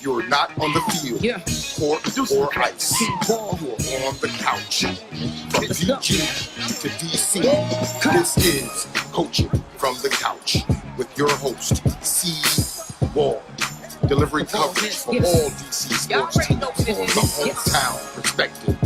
You're not on the field, court, or ice. You're on the couch. From PG to DC, this is Coaching from the Couch with your host, CWall. Delivering coverage for all DC sports teams from the hometown perspective.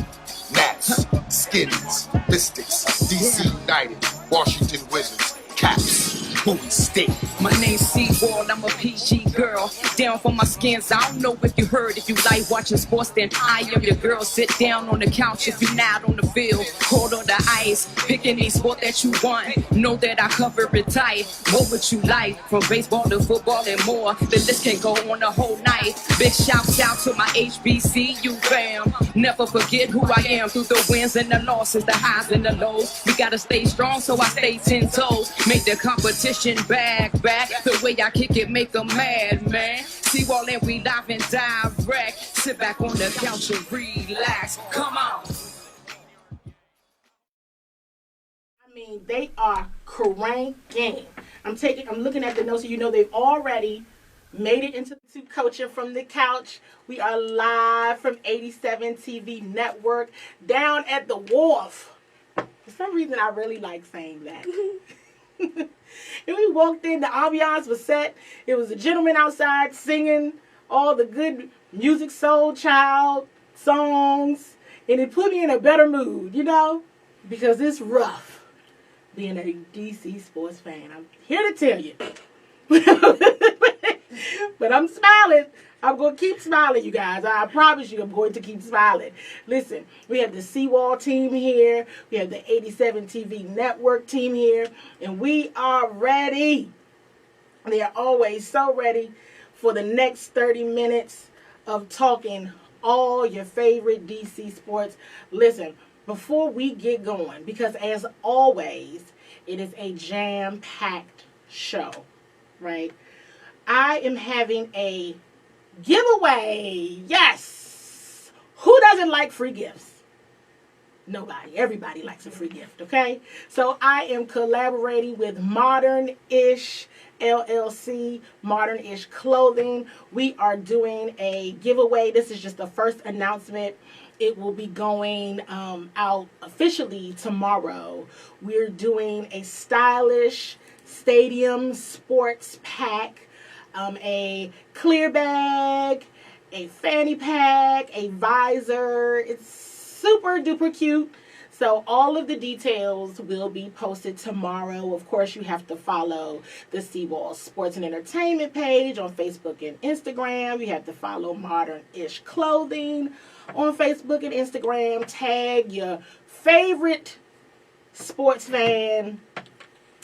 Nats, Skins, Mystics, DC United, Washington Wizards, Caps, Bowie State. My name's CWall, I'm a PG girl. Down for my skins, I don't know if you heard. If you like watching sports, then I am your girl. Sit down on the couch if you're not on the field. Cold on the ice, pick any sport that you want. Know that I cover it tight. What would you like? From baseball to football and more. The list can go on the whole night. Big shouts out to my HBCU fam. Never forget who I am through the wins and the losses, the highs and the lows. We gotta stay strong, so I stay 10 toes. Make the competition back. The way I kick it, make them mad, man. CWall and we live and direct. Sit back on the couch and relax. Come on. I mean, they are cranking. I'm looking at the notes, so you know they've already made it into Coaching from the Couch. We are live from 87 TV Network down at the wharf. For some reason, I really like saying that. And we walked in, the ambiance was set. It was a gentleman outside singing all the good music, soul child songs. And it put me in a better mood, you know, because it's rough being a DC sports fan. I'm here to tell you. But I'm smiling. I'm going to keep smiling, you guys. I promise you I'm going to keep smiling. Listen, we have the CWall team here. We have the 87 TV Network team here. And we are ready. They are always so ready for the next 30 minutes of talking all your favorite DC sports. Listen, before we get going, because as always, it is a jam-packed show, right? I am having a giveaway. Yes. Who doesn't like free gifts? Nobody. Everybody likes a free gift, okay? So I am collaborating with Modern-ish LLC, Modern-ish Clothing. We are doing a giveaway. This is just the first announcement. It will be going out officially tomorrow. We're doing a stylish stadium sports pack. A clear bag, a fanny pack, a visor. It's super duper cute. So all of the details will be posted tomorrow. Of course, you have to follow the CWall Sports and Entertainment page on Facebook and Instagram. You have to follow Modern-ish Clothing on Facebook and Instagram. Tag your favorite sports fan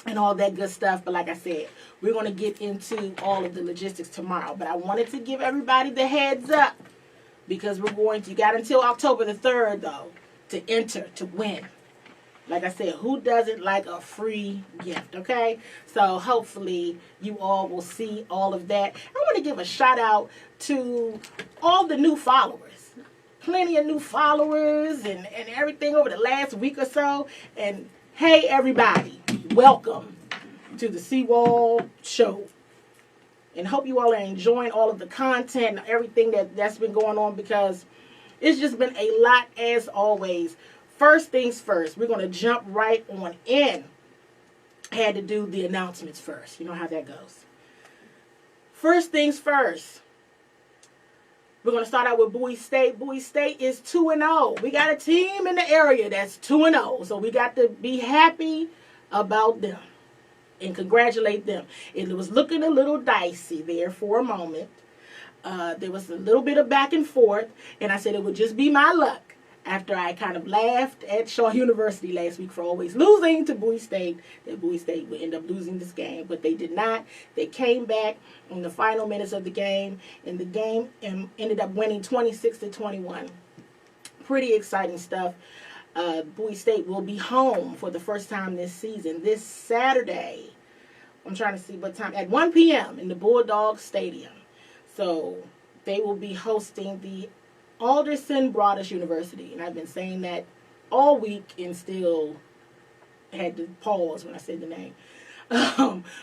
and all that good stuff. But like I said, we're going to get into all of the logistics tomorrow. But I wanted to give everybody the heads up because you got until October the 3rd, though, to enter, to win. Like I said, who doesn't like a free gift, okay? So hopefully you all will see all of that. I want to give a shout out to all the new followers. Plenty of new followers and everything over the last week or so. And hey, everybody, welcome to the CWall show. And hope you all are enjoying all of the content and everything that's been going on, because it's just been a lot as always. First things first, we're going to jump right on in. I had to do the announcements first. You know how that goes. First things first. We're going to start out with Bowie State. Bowie State is 2-0. We got a team in the area that's 2-0. So we got to be happy about them and congratulate them. It was looking a little dicey there for a moment. There was a little bit of back and forth. And I said it would just be my luck after I kind of laughed at Shaw University last week for always losing to Bowie State, that Bowie State would end up losing this game. But they did not. They came back in the final minutes of the game, and the game ended up winning 26-21. Pretty exciting stuff. Bowie State will be home for the first time this season, this Saturday. I'm trying to see what time. At 1 p.m. in the Bulldog Stadium. So they will be hosting the Alderson Broaddus University. And I've been saying that all week and still had to pause when I said the name.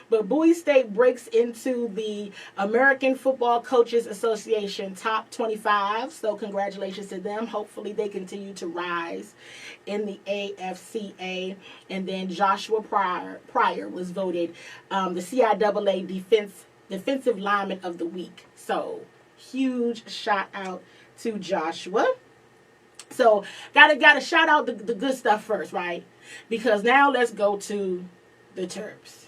But Bowie State breaks into the American Football Coaches Association top 25. So congratulations to them. Hopefully they continue to rise in the AFCA. And then Joshua Pryor was voted the CIAA Defensive Lineman of the Week. So huge shout out to Joshua. So gotta shout out the good stuff first, right? Because now let's go to the Terps.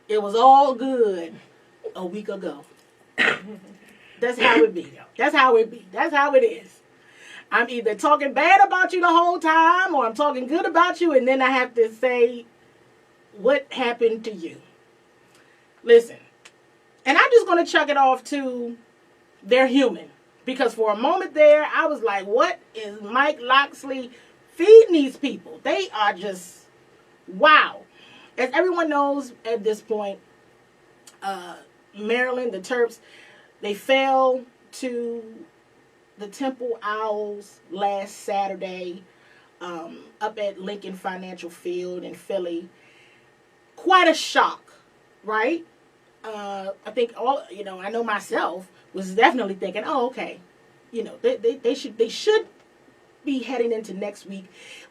It was all good a week ago. That's how it be. That's how it be. That's how it is. I'm either talking bad about you the whole time or I'm talking good about you and then I have to say what happened to you. Listen, and I'm just going to chuck it off to they're human. Because for a moment there, I was like, what is Mike Locksley feeding these people? They are just, wow. As everyone knows at this point, Maryland, the Terps, they fell to the Temple Owls last Saturday up at Lincoln Financial Field in Philly. Quite a shock, right? I think I know myself was definitely thinking, oh, okay, they should be heading into next week,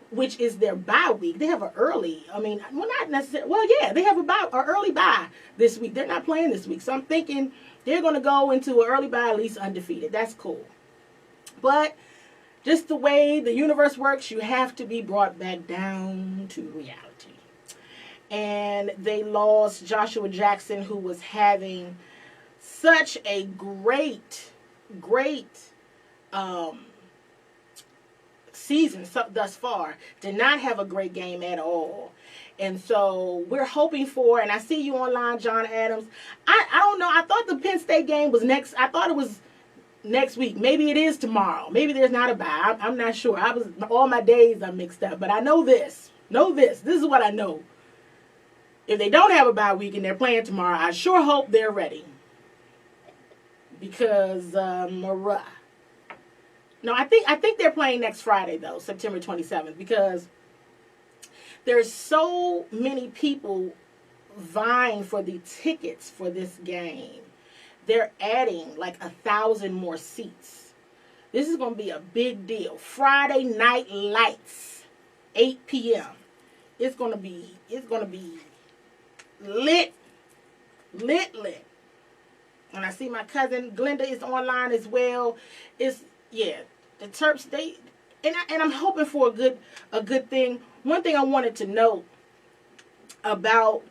which is their bye week. They have an early, not necessarily, they have an early bye this week. They're not playing this week. So I'm thinking they're going to go into an early bye at least undefeated. That's cool. But just the way the universe works, you have to be brought back down to reality. And they lost Joshua Jackson, who was having such a great season thus far. Did not have a great game at all. And so we're hoping for, and I see you online, John Adams. I don't know. I thought the Penn State game was next. I thought it was next week. Maybe it is tomorrow. Maybe there's not a bye. I'm not sure. All my days are mixed up. But I know this. This is what I know. If they don't have a bye week and they're playing tomorrow, I sure hope they're ready. Because No, I think they're playing next Friday though, September 27th, because there's so many people vying for the tickets for this game. They're adding like 1,000 more seats. This is going to be a big deal. Friday Night Lights, 8 p.m. It's going to be lit. And I see my cousin Glenda is online as well. The Terps, and I'm hoping for a good thing. One thing I wanted to note about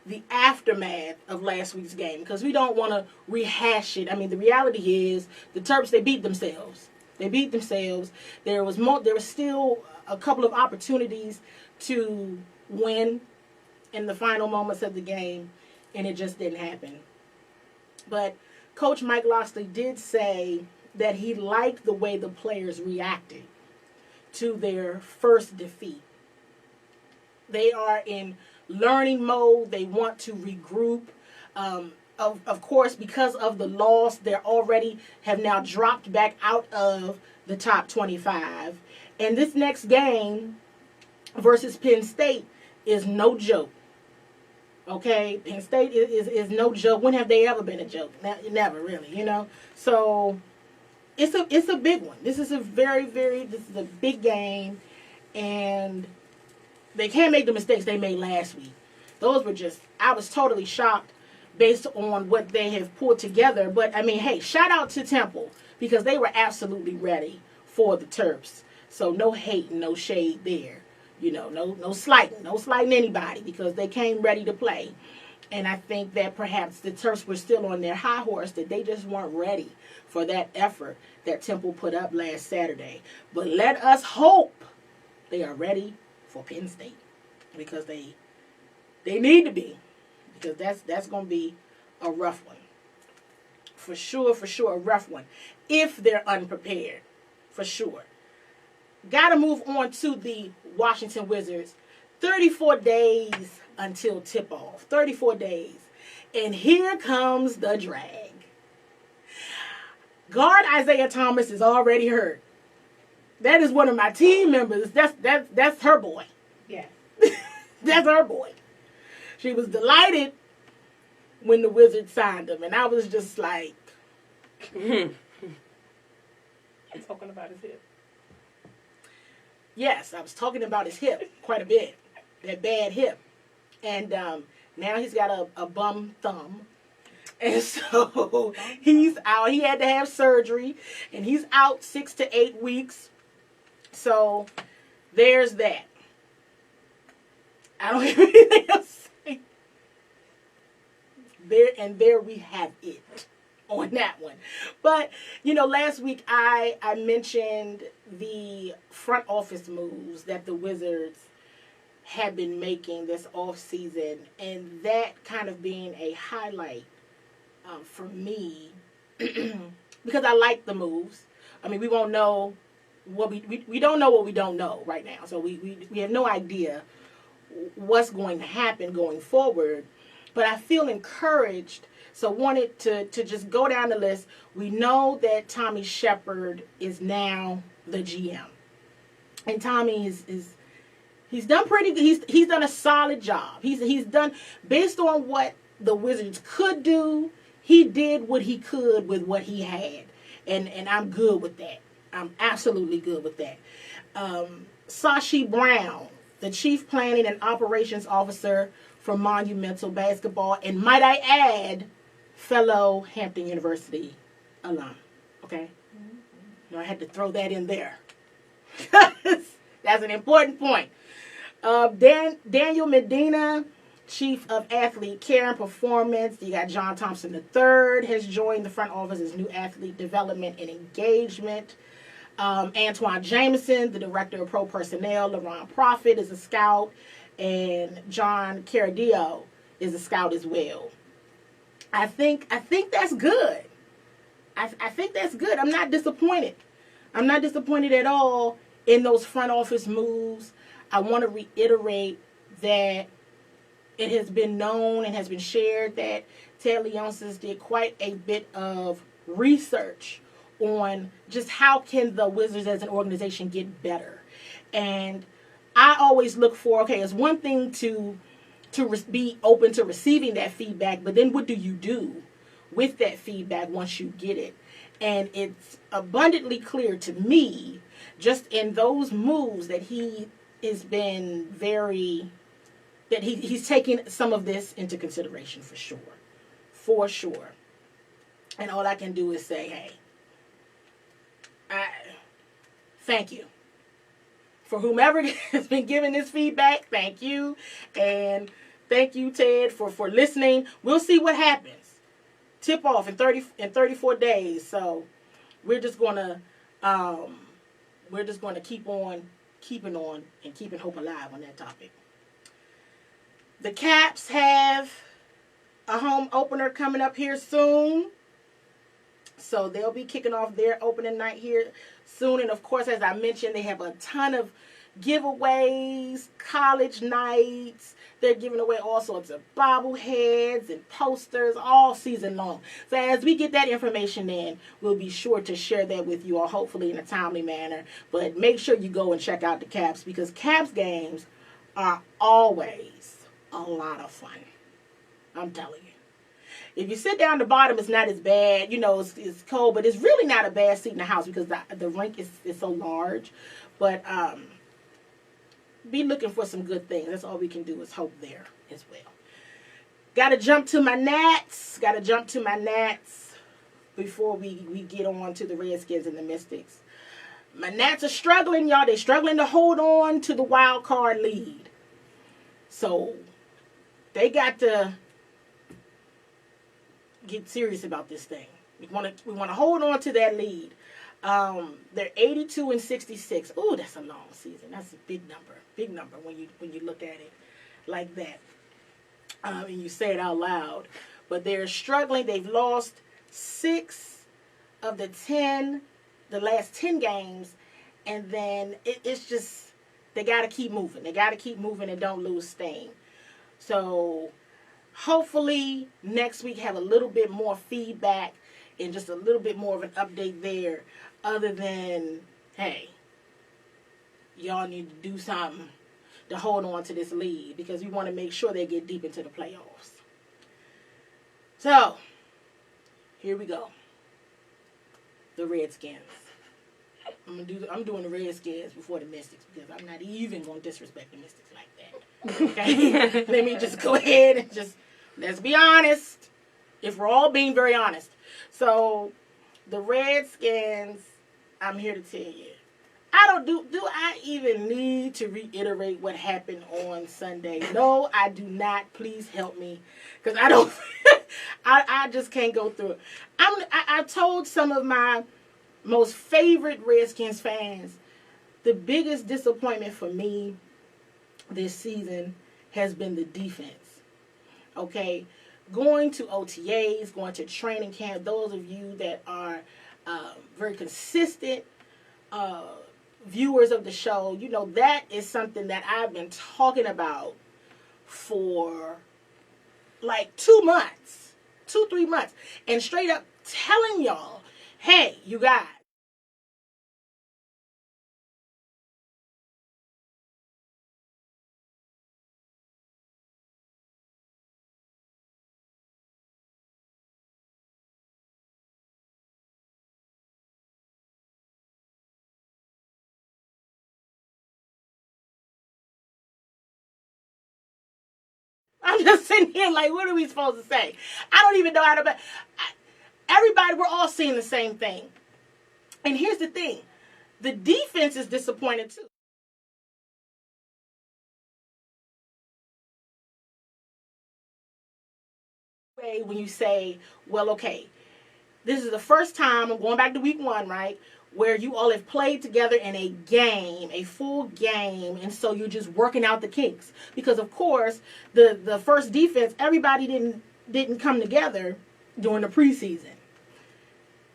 the aftermath of last week's game, because we don't want to rehash it. I mean, the reality is the Terps, they beat themselves. There was still a couple of opportunities to win in the final moments of the game, and it just didn't happen. But Coach Mike Locksley did say that he liked the way the players reacted to their first defeat. They are in learning mode. They want to regroup. Of course, because of the loss, they already have now dropped back out of the top 25. And this next game versus Penn State is no joke. Okay, Penn State is no joke. When have they ever been a joke? Never really, So it's a big one. This is a big game, and they can't make the mistakes they made last week. Those were I was totally shocked based on what they have pulled together. But I mean, hey, shout out to Temple, because they were absolutely ready for the Terps. So no hate and no shade there. No slighting anybody, because they came ready to play. And I think that perhaps the Terps were still on their high horse, that they just weren't ready for that effort that Temple put up last Saturday. But let us hope they are ready for Penn State, because they need to be, because that's going to be a rough one. For sure, a rough one, if they're unprepared, for sure. Got to move on to the Washington Wizards. 34 days until tip-off. 34 days. And here comes the drag. Guard Isaiah Thomas is already hurt. That is one of my team members. That's her boy. Yeah. That's her boy. She was delighted when the Wizards signed him, and I was just like, Talking about his hip. yes, I was talking about his hip quite a bit, that bad hip, and now he's got a bum thumb. And so he's out. He had to have surgery, and he's out 6 to 8 weeks. So there's that. I don't have anything else to say. There we have it on that one. But, last week I mentioned the front office moves that the Wizards have been making this off season, and that kind of being a highlight for me because I like the moves. I mean, we won't know what we don't know what we don't know right now. So we have no idea what's going to happen going forward. But I feel encouraged. So wanted to just go down the list. We know that Tommy Shepard is now the GM. And Tommy is he's done pretty good. He's done a solid job. He's done based on what the Wizards could do. He did what he could with what he had. And I'm good with that. I'm absolutely good with that. Sashi Brown, the Chief Planning and Operations Officer for Monumental Basketball, and might I add, fellow Hampton University alum. Okay? I had to throw that in there. That's an important point. Daniel Medina, Chief of Athlete Care and Performance. You got John Thompson III has joined the front office as new athlete development and engagement. Antoine Jameson, the Director of Pro Personnel. LaRon Prophet is a scout. And John Caradillo is a scout as well. I think that's good. I think that's good. I'm not disappointed. I'm not disappointed at all in those front office moves. I want to reiterate that it has been known and has been shared that Ted Leonsis did quite a bit of research on just how can the Wizards as an organization get better. And I always look for, okay, it's one thing to be open to receiving that feedback, but then what do you do with that feedback once you get it? And it's abundantly clear to me, just in those moves, that he has been that he's taking some of this into consideration for sure. And all I can do is say, hey, thank you. For whomever has been giving this feedback, thank you. And thank you, Ted, for listening. We'll see what happens. Tip off in 34 days. So we're just gonna keep on keeping on and keeping hope alive on that topic. The Caps have a home opener coming up here soon. So they'll be kicking off their opening night here soon. And of course, as I mentioned, they have a ton of giveaways, college nights. They're giving away all sorts of bobbleheads and posters all season long. So as we get that information in, we'll be sure to share that with you all, hopefully in a timely manner. But make sure you go and check out the Caps, because Caps games are always a lot of fun. I'm telling you. If you sit down the bottom, it's not as bad. It's cold, but it's really not a bad seat in the house because the rink is so large. But be looking for some good things. That's all we can do is hope there as well. Got to jump to my Nats before we get on to the Redskins and the Mystics. My Nats are struggling, y'all. They're struggling to hold on to the wild card lead. So they got to get serious about this thing. We want to hold on to that lead. They're 82-66. Ooh, that's a long season. That's a big number when you look at it like that. And you say it out loud. But they're struggling. They've lost 6 of the last 10 games, and then it's just they got to keep moving. They got to keep moving and don't lose steam. So hopefully next week have a little bit more feedback and just a little bit more of an update there, other than, hey, y'all need to do something to hold on to this lead because we want to make sure they get deep into the playoffs. So, here we go. The Redskins. I'm doing the Redskins before the Mystics because I'm not even going to disrespect the Mystics like that. Okay? Let me just go ahead and let's be honest. If we're all being very honest. So, the Redskins, I'm here to tell you. Do I even need to reiterate what happened on Sunday? No, I do not. Please help me. Because I don't, I just can't go through it. I told some of my most favorite Redskins fans, the biggest disappointment for me this season has been the defense. Okay? Going to OTAs, going to training camp, those of you that are very consistent viewers of the show, you know that is something that I've been talking about for like 2 months, 2-3 months, and straight up telling y'all, hey, you guys, I'm just sitting here like, what are we supposed to say? I don't even know how to. Everybody, we're all seeing the same thing. And here's the thing. The defense is disappointed too. When you say, well, okay, this is the first time, I'm going back to week 1, right, where you all have played together in a game, a full game, and so you're just working out the kinks. Because, of course, the first defense, everybody didn't come together during the preseason.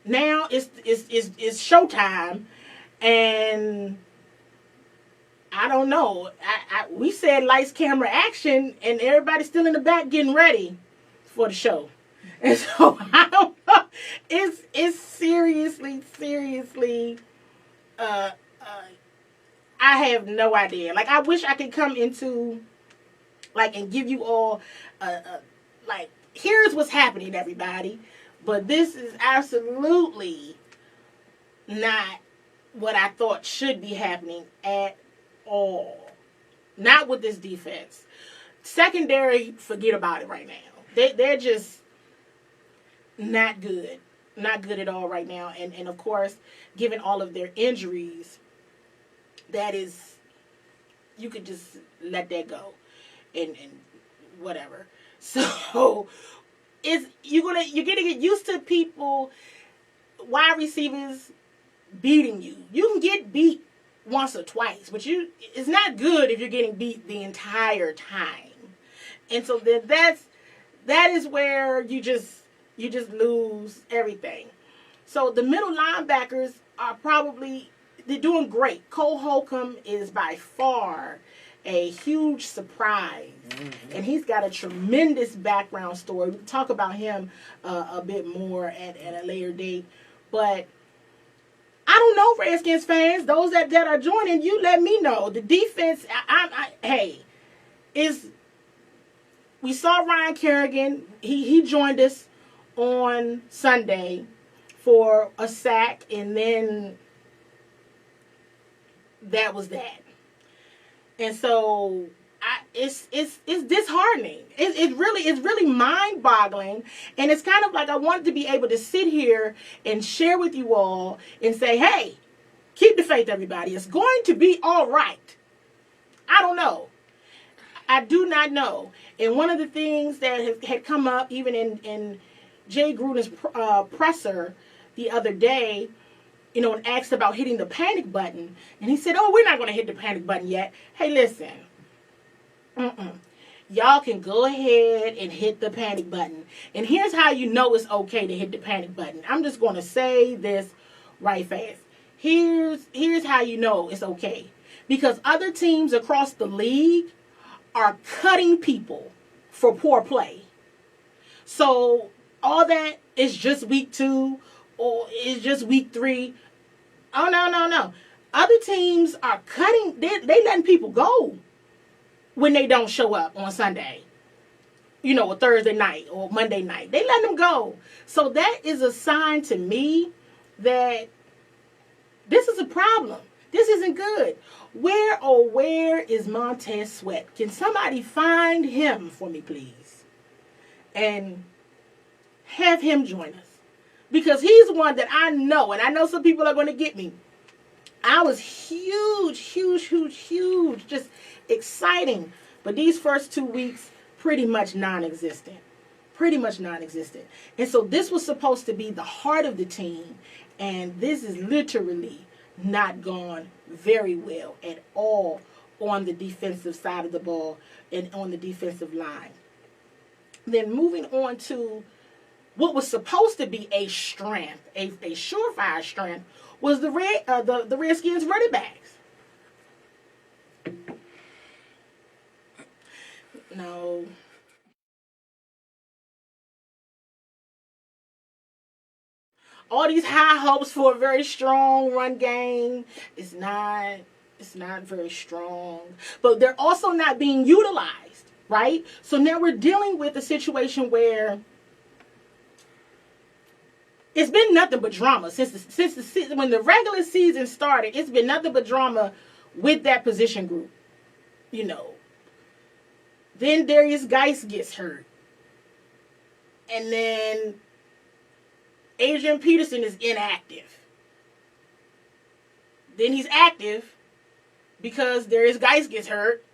Now it's showtime, and I don't know. We said lights, camera, action, and everybody's still in the back getting ready for the show. And so I don't know. It's seriously. I have no idea. Like, I wish I could come into and give you all here's what's happening, everybody. But this is absolutely not what I thought should be happening at all. Not with this defense. Secondary, forget about it right now. They're just not good. Not good at all right now. And of course, given all of their injuries, that is, you could just let that go. And whatever. So you're gonna get used to people, wide receivers beating you. You can get beat once or twice, but it's not good if you're getting beat the entire time. And so then that is where you just lose everything. So the middle linebackers they're doing great. Cole Holcomb is by far a huge surprise. Mm-hmm. And he's got a tremendous background story. We'll talk about him a bit more at a later date. But I don't know, Redskins fans, those that are joining, you let me know. The defense, we saw Ryan Kerrigan. He joined us on Sunday for a sack, and then that was that. And so it's disheartening. It's really mind-boggling, and it's kind of like I wanted to be able to sit here and share with you all and say, hey, keep the faith, everybody. It's going to be all right. I don't know. I do not know. And one of the things that had come up even in Jay Gruden's presser the other day, and asked about hitting the panic button. And he said, we're not going to hit the panic button yet. Hey, listen. Y'all can go ahead and hit the panic button. And here's how you know it's okay to hit the panic button. I'm just going to say this right fast. Here's how you know it's okay. Because other teams across the league are cutting people for poor play. So all that is just week 2 or is just week 3. Oh, no. Other teams are cutting. They letting people go. when they don't show up on Sunday, or Thursday night or Monday night. They let them go. So that is a sign to me that this is a problem. This isn't good. Where is Montez Sweat? Can somebody find him for me, please? And have him join us. Because he's one that I know, and I know some people are going to get me. I was huge, just exciting. But these first 2 weeks, pretty much non-existent. And so this was supposed to be the heart of the team, and this is literally not gone very well at all on the defensive side of the ball and on the defensive line. Then moving on to what was supposed to be a strength, a surefire strength, was the Redskins running backs. No. All these high hopes for a very strong run game. It's not very strong. But they're also not being utilized, right? So now we're dealing with a situation where it's been nothing but drama when the regular season started. It's been nothing but drama with that position group. Then Darius Geis gets hurt. And then Adrian Peterson is inactive. Then he's active because Darius Geis gets hurt.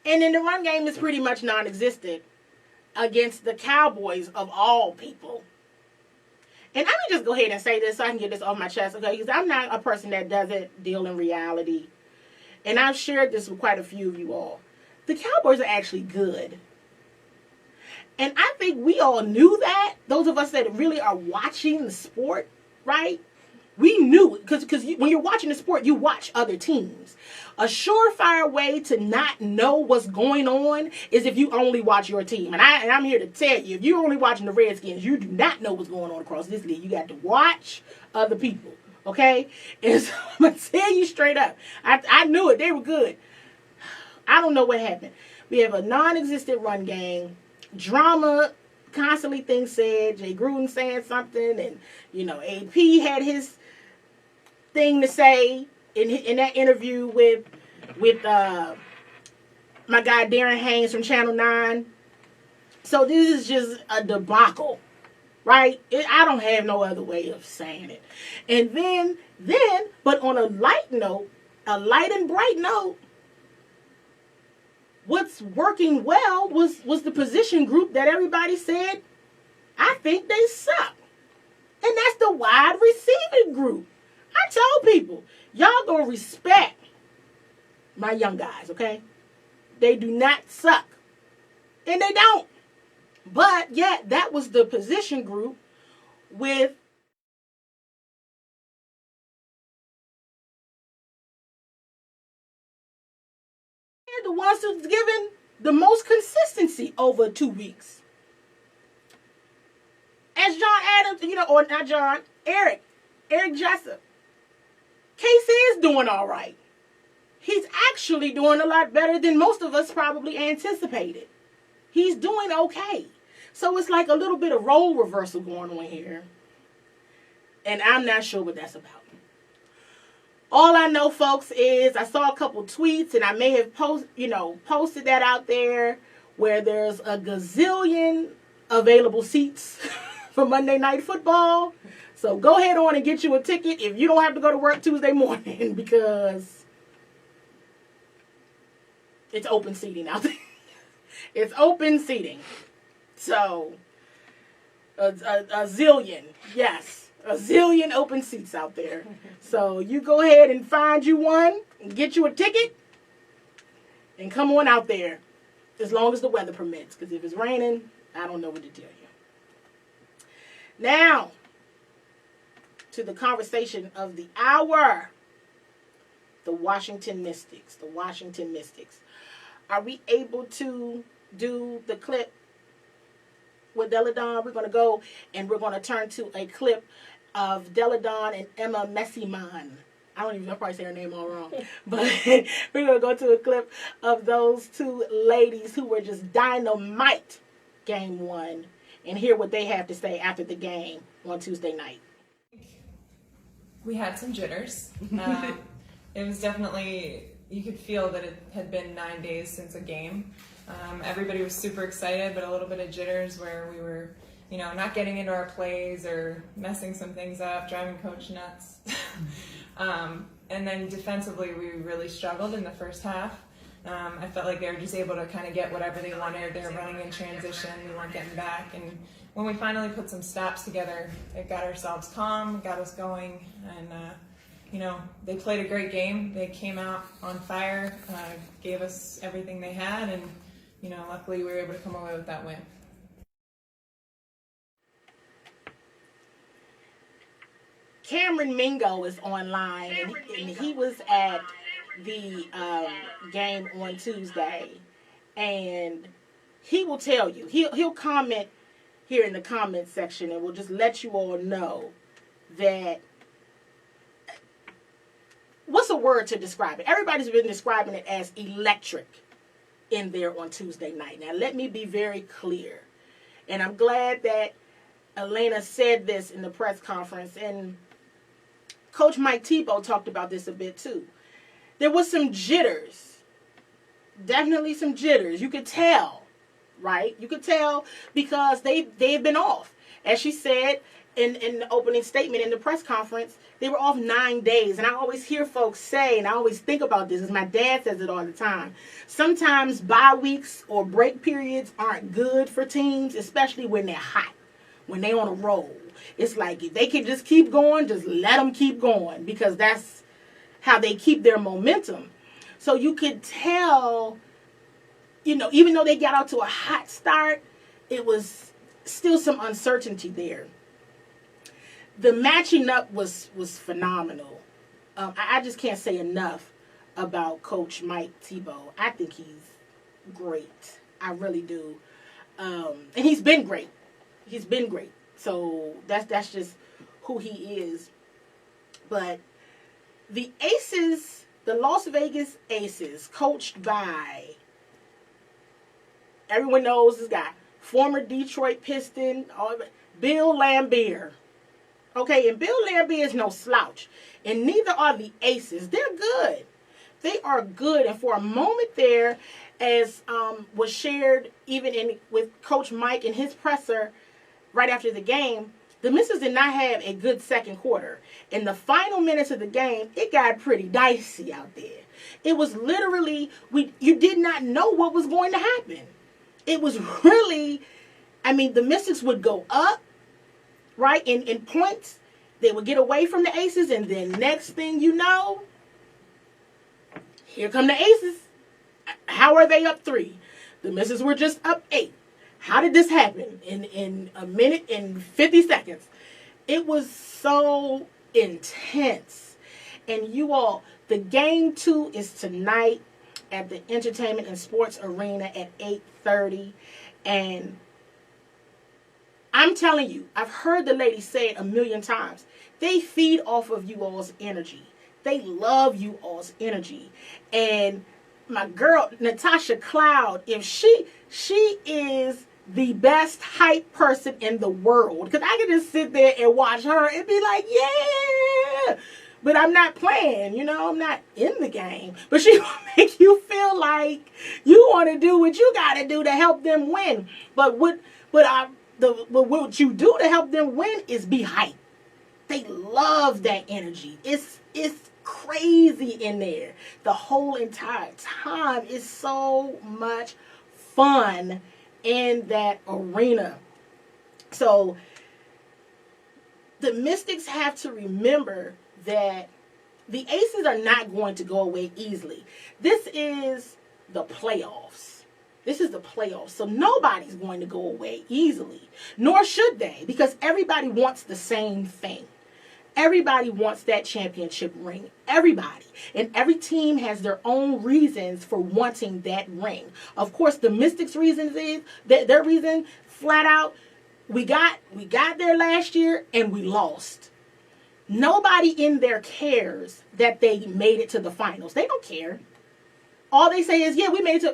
And then the run game is pretty much non-existent against the Cowboys of all people. And I'm going to just go ahead and say this so I can get this off my chest, okay? Because I'm not a person that doesn't deal in reality. And I've shared this with quite a few of you all. The Cowboys are actually good. And I think we all knew that. Those of us that really are watching the sport, right? We knew it. Because when you're watching the sport, you watch other teams. A surefire way to not know what's going on is if you only watch your team. And I'm here to tell you, if you're only watching the Redskins, you do not know what's going on across this league. You got to watch other people, okay? And so I'm going to tell you straight up. I knew it. They were good. I don't know what happened. We have a non-existent run game. Drama, constantly things said. Jay Gruden saying something. And, AP had his thing to say in that interview with my guy Darren Haynes from Channel 9. So this is just a debacle, right? I don't have no other way of saying it. And then, but on a light and bright note, what's working well was the position group that everybody said, I think they suck. And that's the wide receiving group. I told people, y'all gonna respect my young guys, okay? They do not suck. And they don't. But yet, that was the position group with the ones who's given the most consistency over 2 weeks. As John Adams, or not John, Eric Jessup. Casey is doing all right. He's actually doing a lot better than most of us probably anticipated. He's doing okay. So it's like a little bit of role reversal going on here. And I'm not sure what that's about. All I know, folks, is I saw a couple tweets, and I may have posted that out there, where there's a gazillion available seats for Monday Night Football. So go ahead on and get you a ticket if you don't have to go to work Tuesday morning, because it's open seating out there. It's open seating. So a zillion, yes. A zillion open seats out there. So you go ahead and find you one, and get you a ticket, and come on out there, as long as the weather permits. Because if it's raining, I don't know what to tell you. Now, to the conversation of the hour, the Washington Mystics. The Washington Mystics. Are we able to do the clip with Deladon? We're going to go and we're going to turn to a clip of Deladon and Emma Messiman I'll probably say her name all wrong. But we're going to go to a clip of those two ladies who were just dynamite game one and hear what they have to say after the game on Tuesday night. We had some jitters. It was definitely, you could feel that it had been 9 days since a game. Everybody was super excited, but a little bit of jitters where we were, not getting into our plays or messing some things up, driving coach nuts. And then defensively, we really struggled in the first half. I felt like they were just able to kind of get whatever they wanted. They were running in transition, we weren't getting back. And when we finally put some stops together, it got ourselves calm, got us going. And, they played a great game. They came out on fire, gave us everything they had, and, luckily we were able to come away with that win. Cameron Mingo is online, and he was at the game on Tuesday, and he will tell you, he'll comment here in the comment section, and we'll just let you all know that, what's a word to describe it? Everybody's been describing it as electric in there on Tuesday night. Now, let me be very clear, and I'm glad that Elena said this in the press conference, and Coach Mike Tebow talked about this a bit too. There was some jitters. Definitely some jitters. You could tell, right? You could tell because they've been off. As she said in the opening statement in the press conference, they were off 9 days. And I always hear folks say, and I always think about this, because my dad says it all the time, sometimes bye weeks or break periods aren't good for teams, especially when they're hot, when they're on a roll. It's like if they can just keep going, just let them keep going, because that's how they keep their momentum. So you could tell, even though they got out to a hot start, it was still some uncertainty there. The matching up was phenomenal. I just can't say enough about Coach Mike Tebow. I think he's great. I really do. And he's been great. He's been great. So that's just who he is. But the Aces, the Las Vegas Aces, coached by, everyone knows this guy, former Detroit Piston, Bill Laimbeer. Okay, and Bill Laimbeer is no slouch. And neither are the Aces. They're good. They are good. And for a moment there, as was shared even with Coach Mike in his presser right after the game, the Misses did not have a good second quarter. In the final minutes of the game, it got pretty dicey out there. It was literally, you did not know what was going to happen. It was really, the Mystics would go up, right, in points. They would get away from the Aces, and then next thing you know, here come the Aces. How are they up 3? The Misses were just up 8. How did this happen in a minute and 50 seconds? It was so intense. And you all, the game 2 is tonight at the Entertainment and Sports Arena at 8:30. And I'm telling you, I've heard the ladies say it a million times. They feed off of you all's energy. They love you all's energy. And my girl, Natasha Cloud, if she is the best hype person in the world. Because I can just sit there and watch her and be like, yeah. But I'm not playing, I'm not in the game. But she will make you feel like you want to do what you got to do to help them win. But what you do to help them win is be hype. They love that energy. It's crazy in there. The whole entire time is so much fun in that arena. So the Mystics have to remember that the Aces are not going to go away easily. This is the playoffs. So nobody's going to go away easily, nor should they, because everybody wants the same thing. Everybody wants that championship ring. Everybody. And every team has their own reasons for wanting that ring. Of course, the Mystics' reasons is that their reason, flat out, we got there last year and we lost. Nobody in there cares that they made it to the finals. They don't care. All they say is, yeah,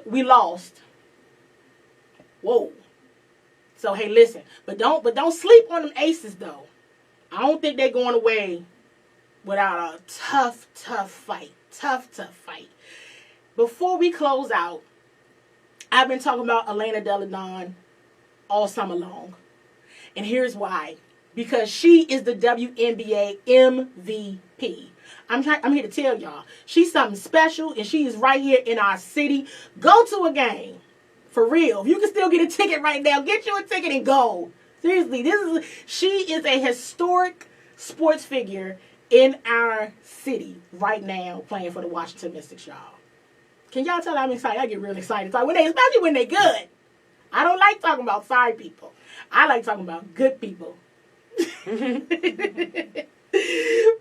we lost. Whoa. So hey, listen, but don't sleep on them aces though. I don't think they're going away without a tough fight. Tough fight. Before we close out, I've been talking about Elena Delle Donne all summer long. And here's why. Because she is the WNBA MVP. I'm here to tell y'all. She's something special, and she is right here in our city. Go to a game. For real. If you can still get a ticket right now, get you a ticket and go. Seriously, she is a historic sports figure in our city right now, playing for the Washington Mystics, y'all. Can y'all tell I'm excited? I get really excited. Especially when they good. I don't like talking about sorry people. I like talking about good people.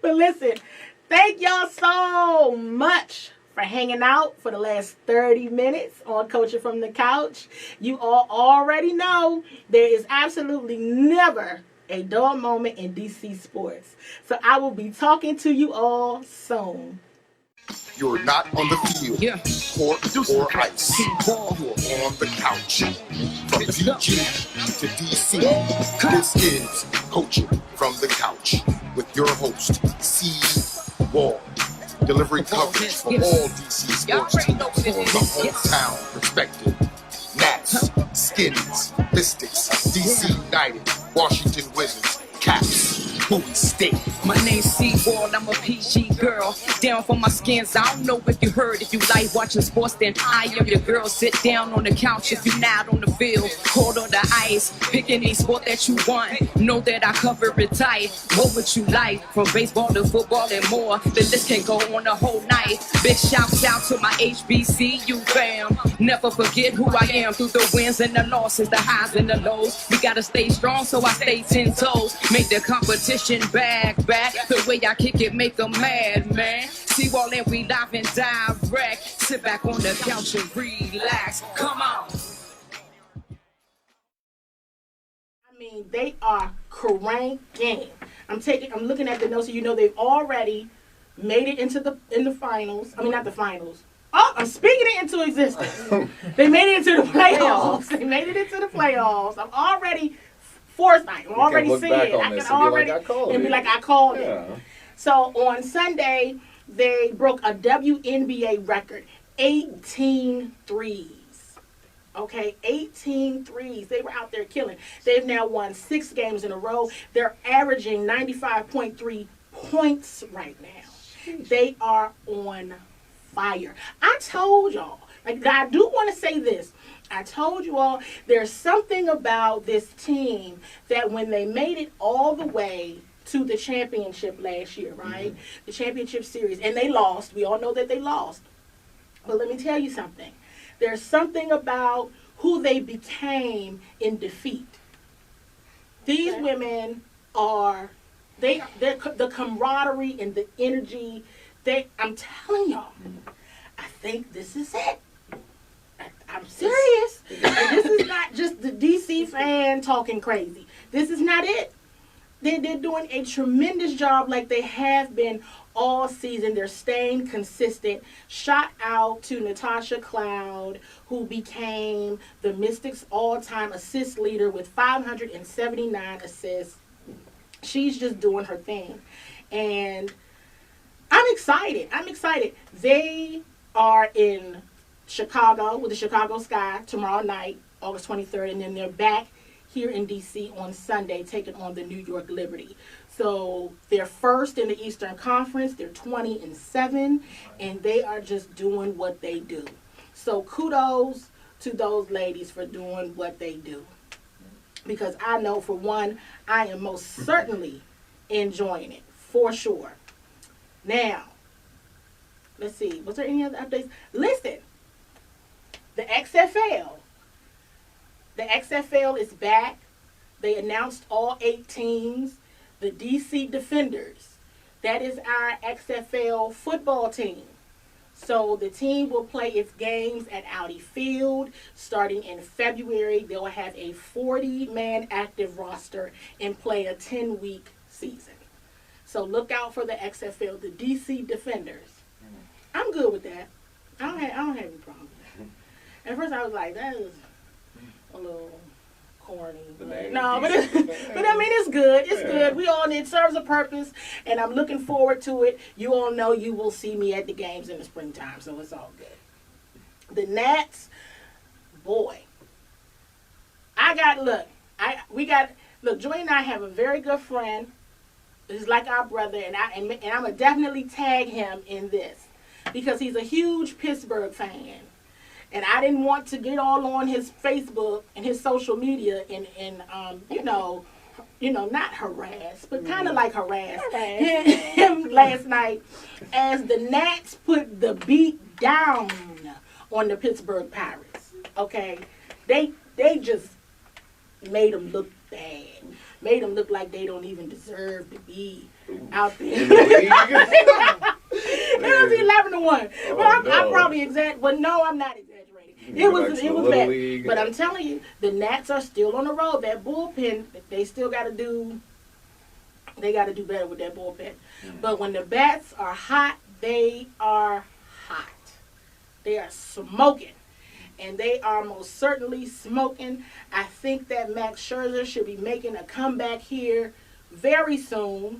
But listen, thank y'all so much for hanging out for the last 30 minutes on Coaching from the Couch. You all already know there is absolutely never a dull moment in DC sports. So I will be talking to you all soon. You're not on the field, court, or ice. CWall. You're on the couch. From PG to DC, this is Coaching from the Couch with your host, CWall. Delivering coverage for all DC sports teams from the hometown perspective. Nats, Skins, Mystics, DC United, Washington Wizards, Caps, Bowie State. My name's CWall, I'm a PG girl. Down for my skins, I don't know if you heard. If you like watching sports, then I am your girl. Sit down on the couch if you're not on the field. Cold on the ice, pick any sport that you want. Know that I cover it tight. What would you like? From baseball to football and more. The list can go on the whole night. Big shouts out to my HBCU fam. Never forget who I am through the wins and the losses, the highs and the lows. We gotta stay strong, so I stay 10 toes. Make the competition back. The way I kick it, make them mad, man. CWall and we live and direct. Sit back on the couch and relax. Come on. I mean, they are cranking. I'm looking at the notes, so you know they've already made it in the finals. I mean, not the finals. Oh, I'm speaking it into existence. They made it into the playoffs. They made it into the playoffs. I'm already foresight. I'm already seeing it. I can already be like, I called it. So on Sunday, they broke a WNBA record, 18 threes. Okay, 18 threes. They were out there killing. They've now won 6 games in a row. They're averaging 95.3 points right now. They are on fire. I told y'all. Like, I do want to say this. I told you all there's something about this team that when they made it all the way to the championship last year, right? Mm-hmm. The championship series, and they lost. We all know that they lost. But let me tell you something. There's something about who they became in defeat. These women are, they're the camaraderie and the energy. I'm telling y'all, I think this is it. I'm serious. And this is not just the DC fan talking crazy. This is not it. They're doing a tremendous job like they have been all season. They're staying consistent. Shout out to Natasha Cloud, who became the Mystics' all-time assist leader with 579 assists. She's just doing her thing. And I'm excited. They are in Chicago with the Chicago Sky tomorrow night, August 23rd, and then they're back here in DC on Sunday taking on the New York Liberty. So they're first in the Eastern Conference. They're 20-7, and they are just doing what they do. So kudos to those ladies for doing what they do. Because I know, for one, I am most certainly enjoying it, for sure. Now, let's see. Was there any other updates? Listen. The XFL. The XFL is back. They announced all 8 teams. The DC Defenders. That is our XFL football team. So the team will play its games at Audi Field starting in February. They'll have a 40-man active roster and play a 10-week season. So look out for the XFL, the DC Defenders. I'm good with that. I don't have any problem with that. At first I was like, that is a little corny. No, but I mean, it's good. It's good. It serves a purpose, and I'm looking forward to it. You all know you will see me at the games in the springtime, so it's all good. The Nats, boy, Joy and I have a very good friend. He's like our brother, and I'm gonna definitely tag him in this because he's a huge Pittsburgh fan. And I didn't want to get all on his Facebook and his social media and not harass, but kind of like harass him last night as the Nats put the beat down on the Pittsburgh Pirates. Okay, they just made them look bad, made them look like they don't even deserve to be out there. It was 11-1, but I'm probably exaggerating. But no, I'm not exaggerating. It was bad. League. But I'm telling you, the Nats are still on the road. That bullpen, they still got to do. They got to do better with that bullpen. But when the bats are hot, they are hot. They are smoking, and they are most certainly smoking. I think that Max Scherzer should be making a comeback here very soon.